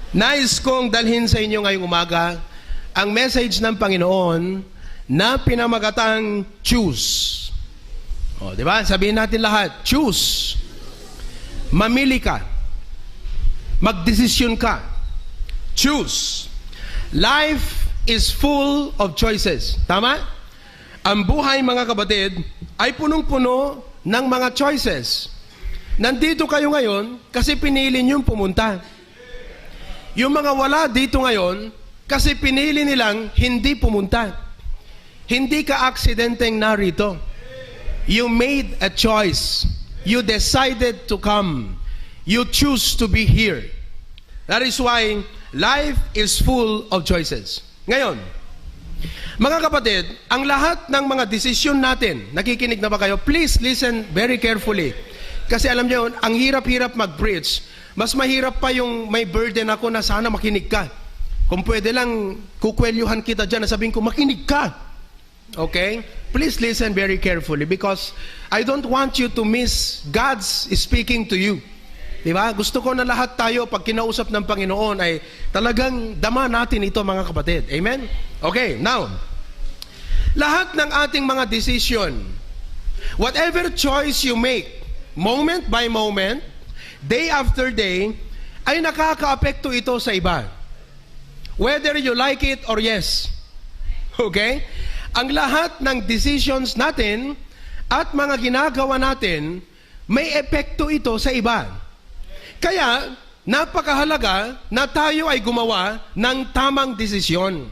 Nais kong dalhin sa inyo ngayong umaga ang message ng Panginoon na pinamagatang choose. O, di ba? Sabihin natin lahat, choose. Mamili ka. Magdesisyon ka. Choose. Life is full of choices. Tama? Ang buhay, mga kapatid, ay punong-puno ng mga choices. Nandito kayo ngayon kasi pinili niyong pumunta. Yung mga wala dito ngayon, kasi pinili nilang hindi pumunta. Hindi ka aksidenteng narito. You made a choice. You decided to come. You choose to be here. That is why life is full of choices. Ngayon, mga kapatid, ang lahat ng mga desisyon natin, nakikinig na ba kayo? Please listen very carefully. Kasi alam niyo, ang hirap-hirap mag-preach. Mas mahirap pa yung may burden ako na sana makinig ka. Kung pwede lang, kukwelyuhan kita dyan na sabihin ko, makinig ka. Okay? Please listen very carefully because I don't want you to miss God's speaking to you. Diba? Gusto ko na lahat tayo pag kinausap ng Panginoon ay talagang dama natin ito, mga kapatid. Amen? Okay, now, lahat ng ating mga decision, whatever choice you make, moment by moment, day after day, ay nakaka-apekto ito sa iba. Whether you like it or yes. Okay? Ang lahat ng decisions natin at mga ginagawa natin, may epekto ito sa iba. Kaya, napakahalaga na tayo ay gumawa ng tamang desisyon.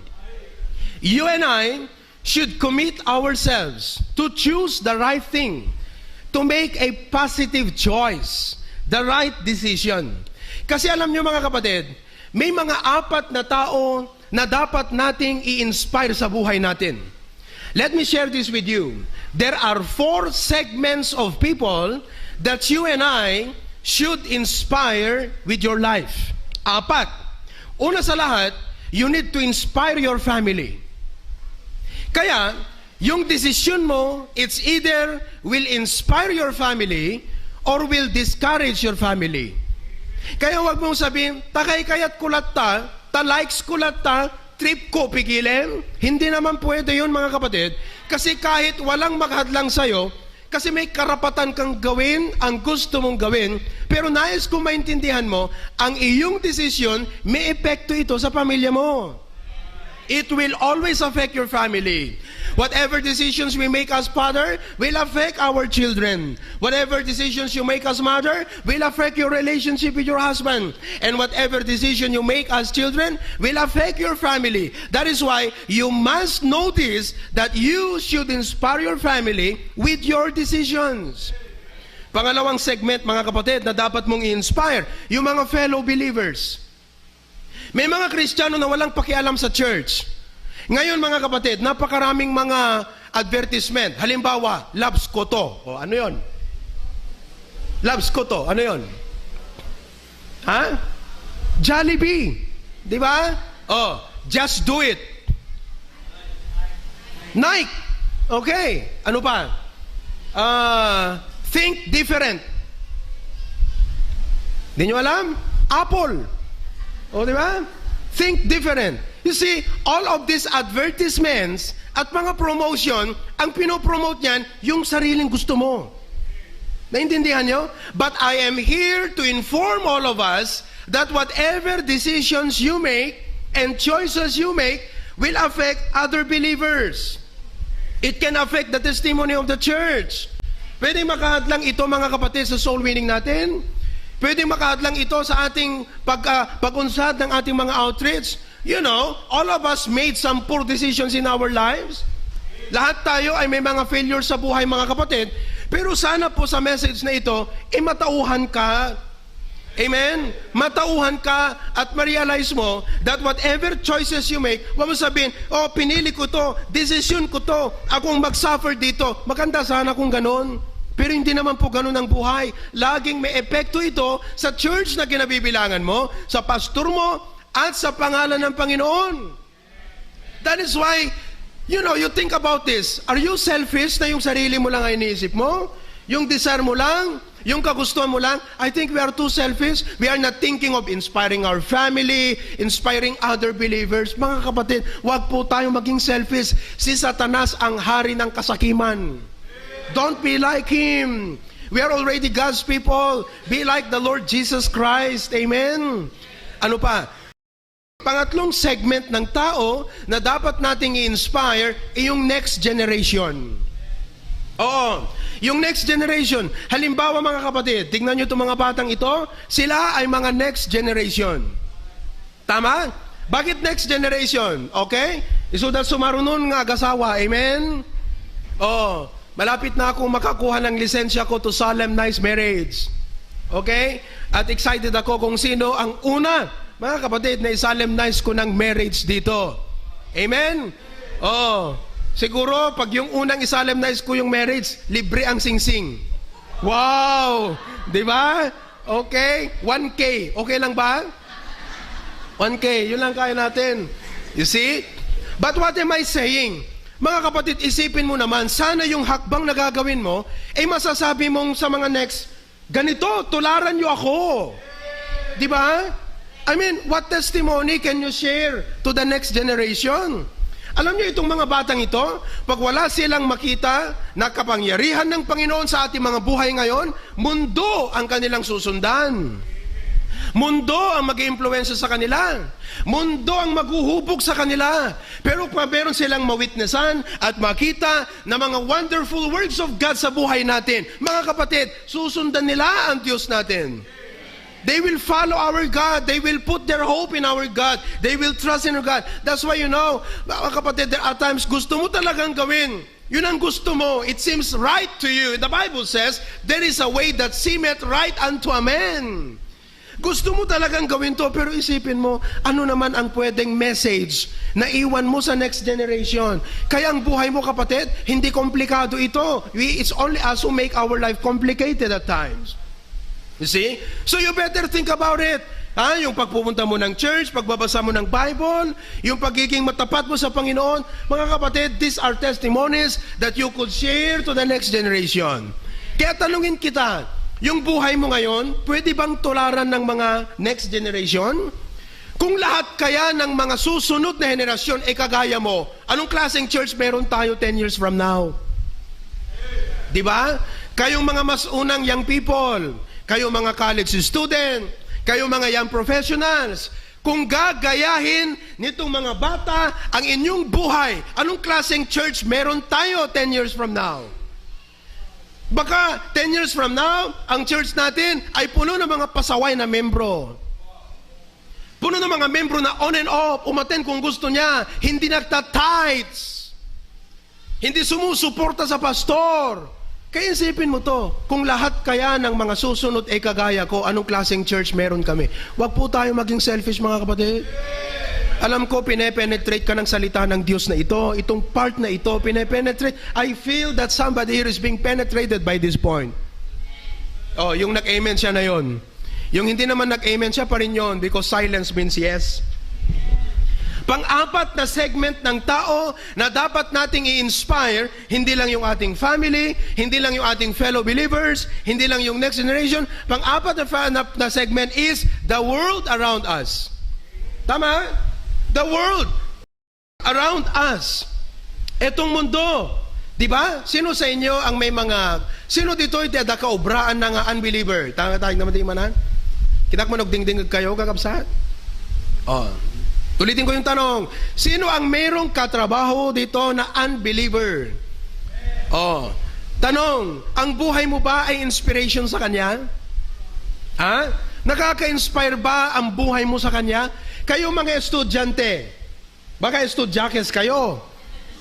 You and I should commit ourselves to choose the right thing, to make a positive choice, the right decision. Kasi alam nyo, mga kapatid, may mga apat na tao na dapat nating i-inspire sa buhay natin. Let me share this with you. There are 4 segments of people that you and I should inspire with your life. 4. Una sa lahat, you need to inspire your family. Kaya, yung desisyon mo, it's either will inspire your family or will discourage your family. Kaya wag mong sabihin, takay kayat kulat ta likes kulat ta, trip ko pigilin. Hindi naman pwede yun, mga kapatid. Kasi kahit walang makahadlang sa'yo, kasi may karapatan kang gawin ang gusto mong gawin, pero nais kong maintindihan mo, ang iyong desisyon, may epekto ito sa pamilya mo. It will always affect your family. Whatever decisions we make as father will affect our children. Whatever decisions you make as mother will affect your relationship with your husband. And whatever decision you make as children will affect your family. That is why you must notice that you should inspire your family with your decisions. Pangalawang segment, mga kapatid, na dapat mong i-inspire, yung mga fellow believers. May mga Kristiyano na walang pakialam sa church. Ngayon, mga kapatid, napakaraming mga advertisement. Halimbawa, Loves ko to. O, ano yon? Loves ko to. Ano yon? Ha? Jollibee. Di ba? Oh, just do it. Nike. Okay. Ano pa? Think different. Di nyo alam? Apple. O, di ba? Think different. You see, all of these advertisements at mga promotion, ang pinopromote niyan, yung sariling gusto mo. Naintindihan nyo? But I am here to inform all of us that whatever decisions you make and choices you make will affect other believers. It can affect the testimony of the church. Pwede makahadlang ito, mga kapatid, sa soul winning natin. Pwede makahadlang ito sa ating pag-unsad ng ating mga outreach. You know, all of us made some poor decisions in our lives. Lahat tayo ay may mga failures sa buhay, mga kapatid. Pero sana po sa message na ito, matauhan ka. Amen? Matauhan ka at ma-realize mo that whatever choices you make, wag mo sabihin, oh, pinili ko to, decision ko to, akong mag-suffer dito. Maganda sana kung ganon. Pero hindi naman po ganun ang buhay. Laging may epekto ito sa church na kinabibilangan mo, sa pastor mo, at sa pangalan ng Panginoon. That is why, you know, you think about this. Are you selfish na yung sarili mo lang ay iniisip mo? Yung desire mo lang? yung kagustuhan mo lang, I think we are too selfish. We are not thinking of inspiring our family, inspiring other believers. Mga kapatid, wag po tayong maging selfish. Si Satanas ang hari ng kasakiman. Don't be like him. We are already God's people. Be like the Lord Jesus Christ. Amen. Ano pa? Pangatlong segment ng tao na dapat nating i-inspire ay yung next generation. Oo, yung next generation. Halimbawa mga kapatid, tingnan nyo itong mga batang ito, sila ay mga next generation. Tama? Bakit next generation? Okay? Isudat sumarunun nga agasawa. Amen? Oo, malapit na akong makakuha ng lisensya ko to solemnize marriage. Okay? At excited ako kung sino ang una, mga kapatid, na i-solemnize ko ng marriage dito. Amen? Oh, siguro, pag yung unang i-solemnize ko yung marriage, libre ang singsing. Wow! Di ba? Okay? 1K. Okay lang ba? 1K. Yun lang kaya natin. You see? But what am I saying? Mga kapatid, isipin mo naman, sana yung hakbang na gagawin mo, ay masasabi mong sa mga next, ganito, tularan nyo ako. Di ba? I mean, what testimony can you share to the next generation? Alam niyo itong mga batang ito, pag wala silang makita na kapangyarihan ng Panginoon sa ating mga buhay ngayon, mundo ang kanilang susundan. Mundo ang mag-iimpluwensya sa kanila. Mundo ang maghuhubog sa kanila. Pero kung meron silang mawitnessan at makita na mga wonderful works of God sa buhay natin, mga kapatid, susundan nila ang Diyos natin. They will follow our God. They will put their hope in our God. They will trust in our God. That's why, you know, mga kapatid, there are times gusto mo talagang gawin. Yun ang gusto mo. It seems right to you. The Bible says, there is a way that seemeth right unto a man. Gusto mo talagang gawin to, pero isipin mo, ano naman ang pwedeng message na iwan mo sa next generation? Kaya ang buhay mo, kapatid, hindi komplikado ito. It's only us who make our life complicated at times. You see? So you better think about it. Yung pagpupunta mo ng church, pagbabasa mo ng Bible, yung pagiging matapat mo sa Panginoon. Mga kapatid, these are testimonies that you could share to the next generation. Kaya tanungin kita, yung buhay mo ngayon, pwede bang tularan ng mga next generation? Kung lahat kaya ng mga susunod na henerasyon ay kagaya mo, anong klaseng church meron tayo 10 years from now? Diba? Kayong mga mas unang young people, kayo mga college student, kayo mga young professionals, kung gagayahin nitong mga bata ang inyong buhay, anong klaseng church meron tayo 10 years from now? Baka 10 years from now, ang church natin ay puno ng mga pasaway na membro. Puno ng mga membro na on and off, umaten kung gusto niya, hindi nagta-tithes, hindi sumusuporta sa pastor. Kaya isipin mo to, kung lahat kaya ng mga susunod ay kagaya ko, anong klaseng church meron kami? Huwag po tayo maging selfish, mga kapatid. Alam ko, pinepenetrate ka ng salita ng Diyos na ito, itong part na ito, pinepenetrate. I feel that somebody here is being penetrated by this point. Oh, yung nag-amen siya na yon. Yung hindi naman nag-amen siya pa rin yun, because silence means yes. Pang-apat na segment ng tao na dapat nating i-inspire, hindi lang yung ating family, hindi lang yung ating fellow believers, hindi lang yung next generation. Pang-apat na segment is the world around us. Tama? The world around us. Etong mundo. Diba? Sino sa inyo ang may mga... Sino dito iti ada kaubraan ng unbeliever? Tanga tayo naman di manan? Kinakmanog ding-ding kayo, kakabsat? Oh. Tulitin ko yung tanong, sino ang mayroong katrabaho dito na unbeliever? Oh, tanong, ang buhay mo ba ay inspiration sa kanya? Ha? Nakaka-inspire ba ang buhay mo sa kanya? Kayo mga estudyante, baka estudyakes kayo.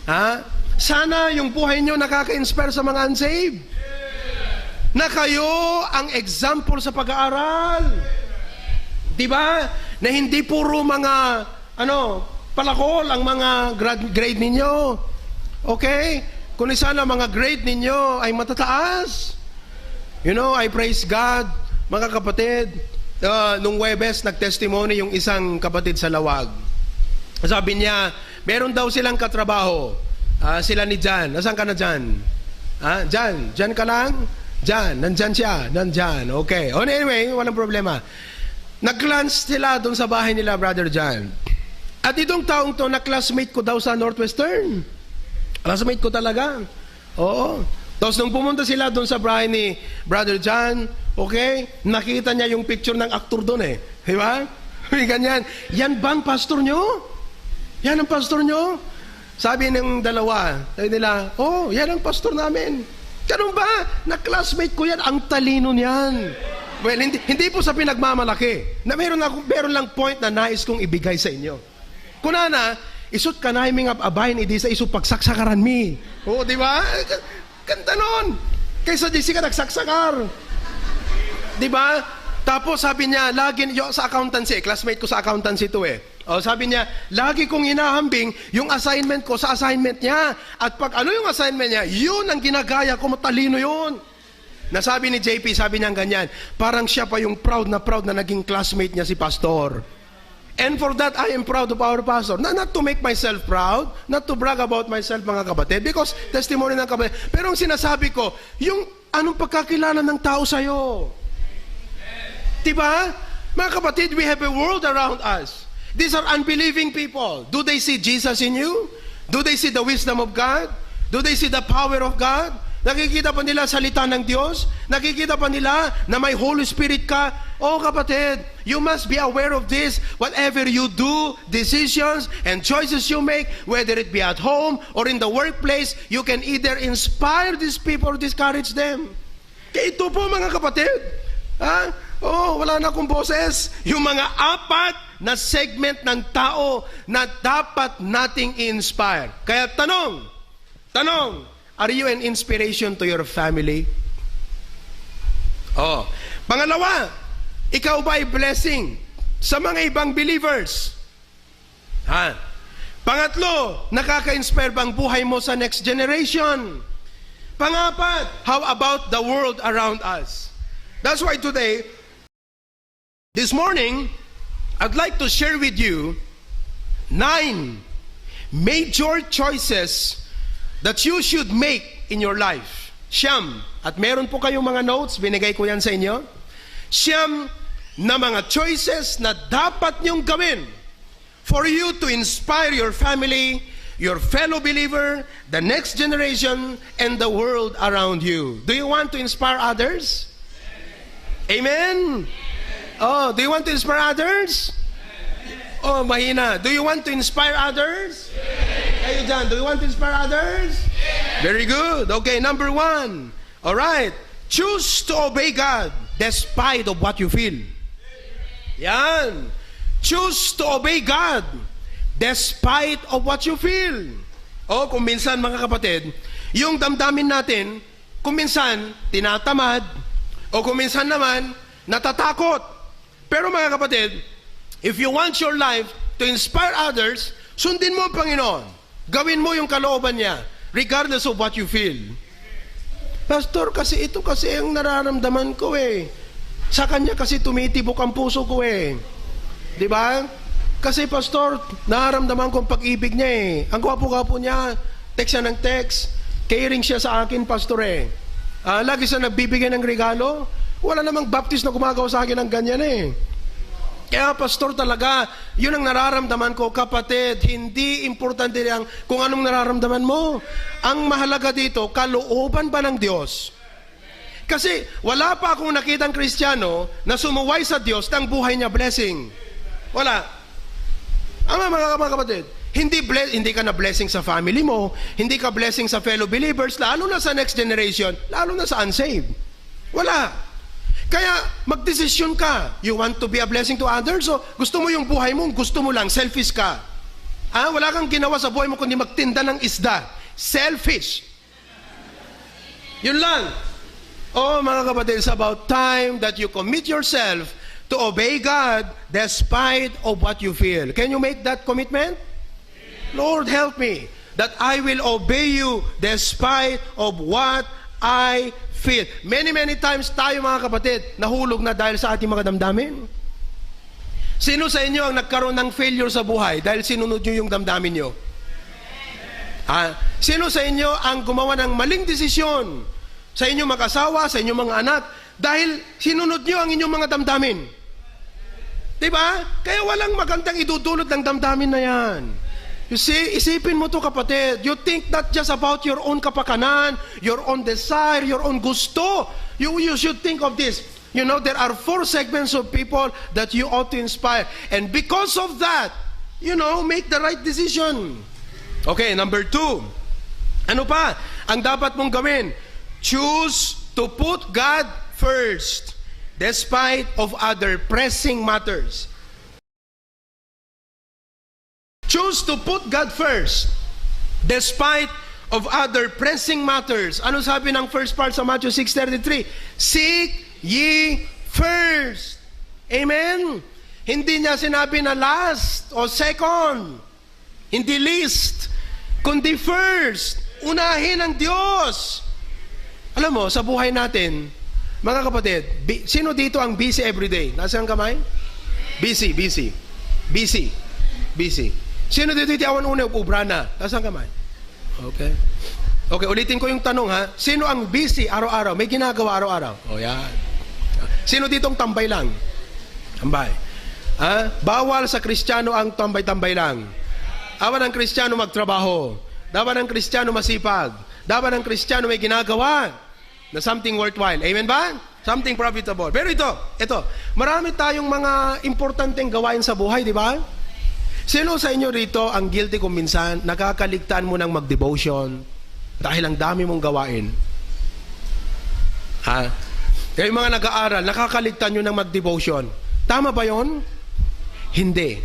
Ha? Sana yung buhay nyo nakaka-inspire sa mga unsaved. Na kayo ang example sa pag-aaral. Diba? Na hindi puro mga palakol ang mga grade ninyo. Okay? Kung sana mga grade ninyo ay matataas. You know, I praise God, mga kapatid. Nung Webes, nag-testimony yung isang kapatid sa Lawag. Sabi niya, meron daw silang katrabaho. Sila ni Jan. Nasaan ka na, Jan? Jan? Jan ka lang? Diyan, nandyan siya, nandyan. Okay. Anyway, walang problema. Nag-lunch sila doon sa bahay nila, Brother John. At itong taong to, na-classmate ko daw sa Northwestern. Classmate ko talaga. Oo. Tapos nung pumunta sila doon sa bahay ni Brother John, okay, nakita niya yung picture ng aktor doon eh. Di ba? Ganyan. Yan bang pastor nyo? Yan ang pastor nyo? Sabi ng dalawa, sabi nila, oh, yan ang pastor namin. Ganun ba? Na-classmate ko yan. Ang talino niyan. Well, hindi po sa pinagmamalaki. Na meron lang point na nais kong ibigay sa inyo. Kunana, isut ka naiming abayin, idi sa isut pagsaksakaran mi. Oo, di ba? Ganda nun. Kaysa di ka nagsaksakar. Di ba? Tapos sabi niya, lagi sa accountancy, classmate ko sa accountancy to eh. O, sabi niya, lagi kong hinahambing yung assignment ko sa assignment niya. At pag ano yung assignment niya, yun ang ginagaya ko, matalino yun. Nasabi ni JP, sabi niya ganyan, parang siya pa yung proud na naging classmate niya si Pastor. And for that, I am proud of our pastor. Not to make myself proud, not to brag about myself, mga kapatid, because testimony ng kapatid. Pero ang sinasabi ko, yung anong pagkakilala ng tao sa'yo. Diba? Mga kapatid, we have a world around us. These are unbelieving people. Do they see Jesus in you? Do they see the wisdom of God? Do they see the power of God? Nakikita pa nila salita ng Diyos? Nakikita pa nila na may Holy Spirit ka? Oh kapatid, you must be aware of this. Whatever you do, decisions and choices you make, whether it be at home or in the workplace, you can either inspire these people or discourage them. Kaya ito po mga kapatid. Ha? Oh, wala na akong boses. Yung mga apat na segment ng tao na dapat nating inspire. Kaya tanong, are you an inspiration to your family? Oh. Pangalawa, ikaw ba ay blessing sa mga ibang believers? Ha? Pangatlo, nakaka-inspire bang buhay mo sa next generation? Pangapat, how about the world around us? That's why today, this morning, I'd like to share with you 9 major choices that you should make in your life. Siyam. At meron po kayong mga notes, binigay ko yan sa inyo. Siyam na mga choices na dapat niyong gawin for you to inspire your family, your fellow believer, the next generation, and the world around you. Do you want to inspire others? Amen? Oh, do you want to inspire others? Oh, mahina. Do you want to inspire others? Kayo dyan, do you want to inspire others? Very good. Okay, number 1. All right. Choose to obey God despite of what you feel. Yan. Choose to obey God despite of what you feel. Oh, kung minsan mga kapatid, yung damdamin natin, kung minsan tinatamad, o kung minsan naman natatakot. Pero mga kapatid, if you want your life to inspire others, sundin mo ang Panginoon. Gawin mo yung kalooban niya, regardless of what you feel. Pastor, kasi ito kasi ang nararamdaman ko eh. Sa kanya kasi tumitibok ang puso ko eh. Di ba? Kasi pastor, nararamdaman ko ang pag-ibig niya eh. Ang gwapo-gwapo niya, text siya ng text. Caring siya sa akin, pastor eh. Lagi siya nagbibigay ng regalo. Wala namang baptist na gumagawa sa akin ng ganyan eh. Kaya pastor talaga, yun ang nararamdaman ko. Kapatid, hindi importante lang kung anong nararamdaman mo. Ang mahalaga dito, kalooban ba ng Diyos? Kasi wala pa akong nakitang Kristiyano na sumuway sa Diyos ng buhay niya blessing. Wala. Ama mga kapatid, hindi ka na blessing sa family mo, hindi ka blessing sa fellow believers, lalo na sa next generation, lalo na sa unsaved. Wala. Kaya magdesisyon ka. You want to be a blessing to others? So gusto mo yung buhay mo, gusto mo lang, selfish ka. Wala kang ginawa sa buhay mo kundi magtinda ng isda. Selfish. Yun lang. Oh, mga kapatid, it's about time that you commit yourself to obey God despite of what you feel. Can you make that commitment? Lord, help me that I will obey you despite of what I feel. Many times tayo mga kapatid, nahulog na dahil sa ating mga damdamin. Sino sa inyo ang nagkaroon ng failure sa buhay dahil sinunod nyo yung damdamin nyo? Sino sa inyo ang gumawa ng maling desisyon sa inyong mag-asawa, sa inyong mga anak, dahil sinunod nyo ang inyong mga damdamin. Diba? Kaya walang magandang idudulot ng damdamin na yan. You see, isipin mo to kapatid. You think not just about your own kapakanan, your own desire, your own gusto. You should think of this. You know, there are 4 segments of people that you ought to inspire. And because of that, you know, make the right decision. Okay, number 2. Ano pa ang dapat mong gawin? Choose to put God first, despite of other pressing matters. Choose to put God first, despite of other pressing matters. Ano sabi ng first part sa Matthew 6:33? Seek ye first. Amen? Hindi niya sinabi na last o second, hindi least, kundi first. Unahin ang Diyos. Alam mo, sa buhay natin, mga kapatid, sino dito ang busy everyday? Nasaan ang kamay? Busy. Sino dito iti awan una ubra na? Nasaan ang kamay? Okay, ulitin ko yung tanong ha. Sino ang busy araw-araw? May ginagawa araw-araw? O yan. Sino dito ang tambay lang? Tambay. Bawal sa Kristiyano ang tambay-tambay lang. Dapat ang Kristiyano magtrabaho. Dapat ang Kristiyano masipag. Dapat ang Kristiyano may ginagawa na something worthwhile. Amen ba? Something profitable. Pero ito, marami tayong mga importanteng gawain sa buhay, di ba? Sino sa inyo rito ang guilty kung minsan nakakaligtaan mo ng mag-devotion dahil ang dami mong gawain? Kaya yung mga nag-aaral, nakakaligtaan nyo ng mag-devotion. Tama ba yon? Hindi.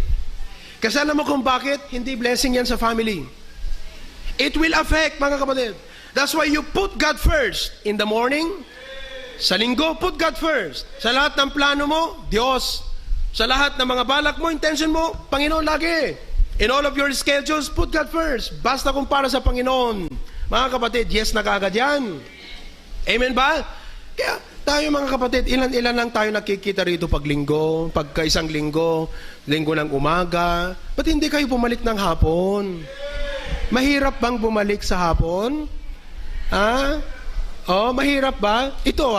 Kasi alam mo kung bakit? Hindi blessing yan sa family. It will affect, mga kapatid. That's why you put God first. In the morning, sa linggo, put God first. Sa lahat ng plano mo, Diyos. Sa lahat ng mga balak mo, intention mo, Panginoon lagi. In all of your schedules, put God first. Basta kung para sa Panginoon. Mga kapatid, yes na kagad yan. Amen ba? Kaya tayo mga kapatid, ilan-ilan lang tayo nakikita rito pag linggo, pagka isang linggo ng umaga. Ba't hindi kayo bumalik ng hapon? Mahirap bang bumalik sa hapon? Mahirap ba? Ito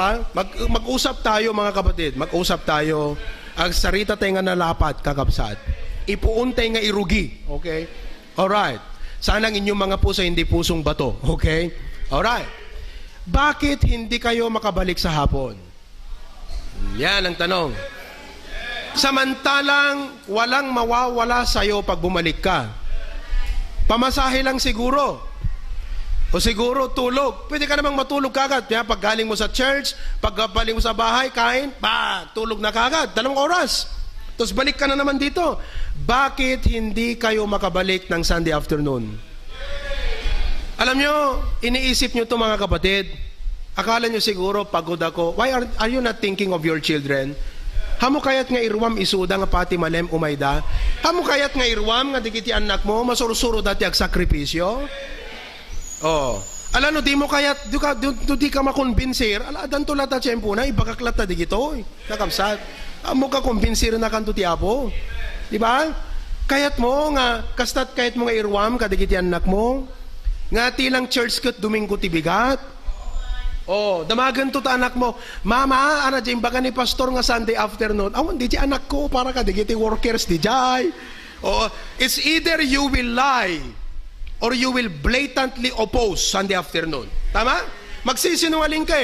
mag-usap tayo mga kapatid. Mag-usap tayo. Ang sarita tayo nga nalapat, kakapsat. Ipuuntay nga irugi. Okay? Alright. Sana ang inyong mga puso hindi pusong bato. Okay? Alright. Bakit hindi kayo makabalik sa hapon? Yan ang tanong. Samantalang walang mawawala sa'yo pag bumalik ka. Pamasahe lang siguro. O siguro tulog. Pwede ka namang matulog kagad. Kaya pag galing mo sa church, pag galing mo sa bahay, kain, tulog na kagad. 2 oras. Tapos balik ka na naman dito. Bakit hindi kayo makabalik ng Sunday afternoon? Alam nyo, iniisip nyo ito mga kapatid. Akala nyo siguro, pagod ako. Why are you not thinking of your children? Hamo kayat nga irwam isuda nga pati malem umayda? Hamo kayat nga irwam nga digiti anak mo, masurusuro dati ag sakripisyo? Alano di mo kayat di ka makonbinsir, danto lata tiyempo na ibagaklata di gito. Nakapsat. Amo ka konbinsir na kanto ti Apo. Di ba? Kayat mo nga kastat kayat mo nga irwam kadigiti anak mo. Nga tilang church ket Domingo ti bigat. Damagan to ta anak mo. Mama, ana jay baga ni pastor nga Sunday afternoon. Awan di ti anak ko para kadigiti workers di jay. It's either you will lie or you will blatantly oppose Sunday afternoon. Tama? Magsisinungaling ka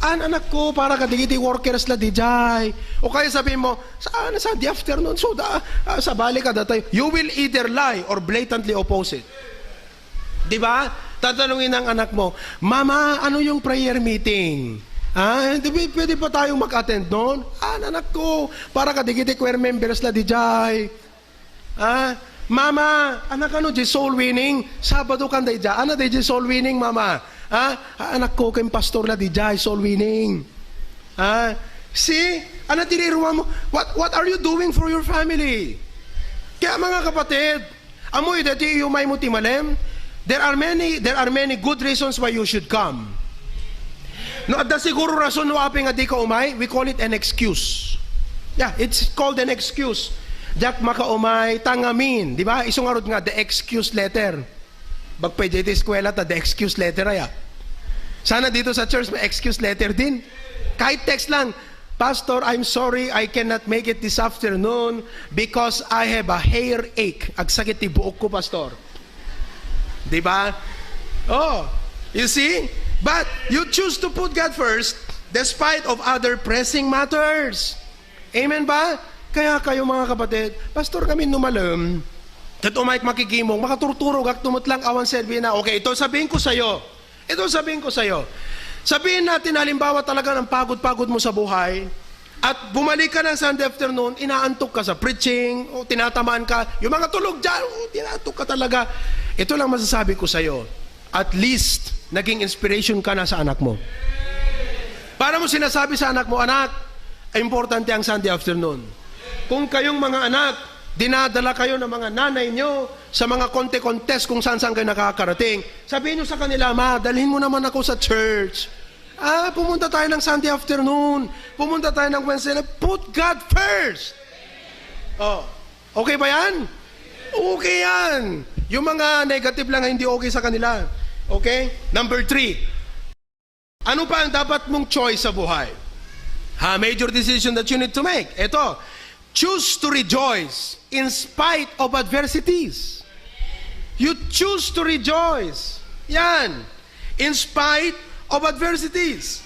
anak ko, para kadigiti workers la di jay. O kaya sabihin mo, saan Sunday afternoon? So, sa bali ka datay. You will either lie or blatantly oppose it. Di ba? Tatanungin ng anak mo, Mama, ano yung prayer meeting? Pwede pa tayong mag-attend noon? Anak ko, para kadigiti choir members la di jay. Mama, anak di soul winning? Sabado kan day dya. Ano day soul winning, mama? Anak ko, kayong pastor la di jay, soul winning. See? Ano tiniruwa mo? What are you doing for your family? Kaya mga kapatid, amoy dati umay mo timalem, there are many good reasons why you should come. No, at da siguro rason no aping adi ka umay, we call it an excuse. Yeah, it's called an excuse. Jak makaumay, tangamin. Di ba? Isungarod nga, the excuse letter. Bagpay dito eskwela ta, the excuse letter ay. Sana dito sa church may excuse letter din. Kahit text lang, Pastor, I'm sorry I cannot make it this afternoon because I have a hair ache. Agsakit ti buok ko, Pastor. Di ba? Oh, you see? But you choose to put God first despite of other pressing matters. Amen ba? Kaya kayo mga kapatid, Pastor kami numalam, kat umayt makikimong, makaturturog at tumutlang awan serbi na, okay, ito sabihin ko sa'yo. Ito sabihin ko sa'yo. Sabihin natin, halimbawa talaga ng pagod-pagod mo sa buhay, at bumalik ka ng Sunday afternoon, inaantok ka sa preaching, o tinatamaan ka, yung mga tulog dyan, tinaantok ka talaga. Ito lang masasabi ko sa'yo, at least, naging inspiration ka na sa anak mo. Para mo sinasabi sa anak mo, anak, importante ang Sunday afternoon. Kung kayong mga anak, dinadala kayo ng mga nanay nyo sa mga konte-contest kung saan-saan kayo nakakarating. Sabihin nyo sa kanila, ma, dalhin mo naman ako sa church. Pumunta tayo ng Sunday afternoon. Pumunta tayo ng Wednesday. Put God first. Oh, okay ba yan? Okay yan. Yung mga negative lang hindi okay sa kanila. Okay? Number 3. Ano pa ang dapat mong choice sa buhay? Major decision that you need to make. Ito, choose to rejoice in spite of adversities. You choose to rejoice. Yan. In spite of adversities.